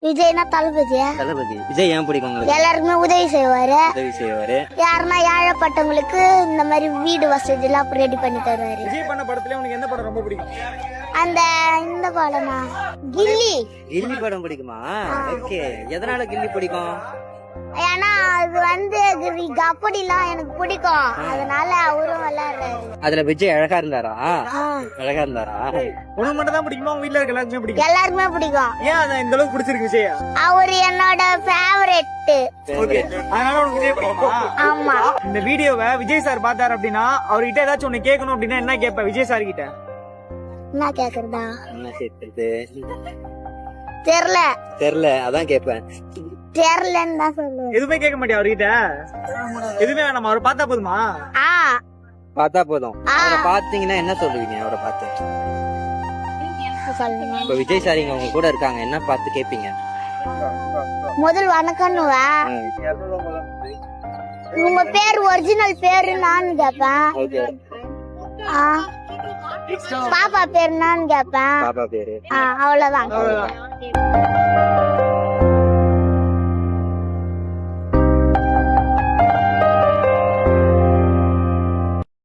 விஜய்னா தளபதியா? தளபதி. விஜய் ஏன் பிடிக்கும் உங்களுக்கு? எல்லாருக்குமே உதவி செய்வாரு. உதவி செய்வாரு. யாருன்னா ஏழைப்பட்டவங்களுக்கு இந்த மாதிரி வீடு வசதி எல்லாம் ரெடி பண்ணி தருவாரு. விஜய் பண்ண படத்துல உனக்கு எந்த படம் ரொம்ப பிடிக்கும்? அந்த இந்த படமா கில்லி. கில்லி படம் பிடிக்குமா? ஓகே. எதனால கில்லி பிடிக்கும்? ஏன்னா அது வந்து அப்படிலாம் எனக்கு பிடிக்கும், அதனால அவரும் விளையாடுறாரு. அதுல விஜய் அழகா இருந்தாரா? அழகா இருந்தாரா? உனக்கு மட்டும் தான் பிடிக்குமா? உங்க வீட்டுல இருக்க எல்லாருக்குமே பிடிக்கும்? எல்லாருக்குமே பிடிக்கும். ஏன் அதான் இந்த அளவுக்கு பிடிச்சிருக்கு விஜய்? அவரு என்னோட ஃபேவரட். அதனால உனக்கு விஜய் பிடிக்குமா? ஆமா. இந்த வீடியோவை விஜய் சார் பார்த்தாரு அப்படின்னா அவர்கிட்ட ஏதாச்சும் ஒண்ணு கேட்கணும் அப்படின்னா என்ன கேட்ப விஜய் சார் கிட்ட? என்ன கேக்குறதா? என்ன கேட்கறது தெரியல. அதான் கேட்பேன். தெரியலன்னு தான் சொல்லுவேன். எதுவுமே கேட்க மாட்டியா அவர்கிட்ட? எதுவுமே வேணாமா? அவரை பார்த்தா போதுமா? பார்த்தா போதும். அவரை பாத்தீங்கன்னா என்ன சொல்லுவீங்க? அவரை பார்த்து சொல்லுங்க. இப்ப விஜய் சார் இங்க உங்க கூட இருக்காங்க, என்ன பார்த்து கேட்பீங்க? முதல் வணக்கம்னுவா. உங்க பேர் ஒரிஜினல் பேரு நான் கேட்பேன். பாப்பா பேரு நான் கேட்பேன். பாப்பா பேரு. அவ்வளவுதான்.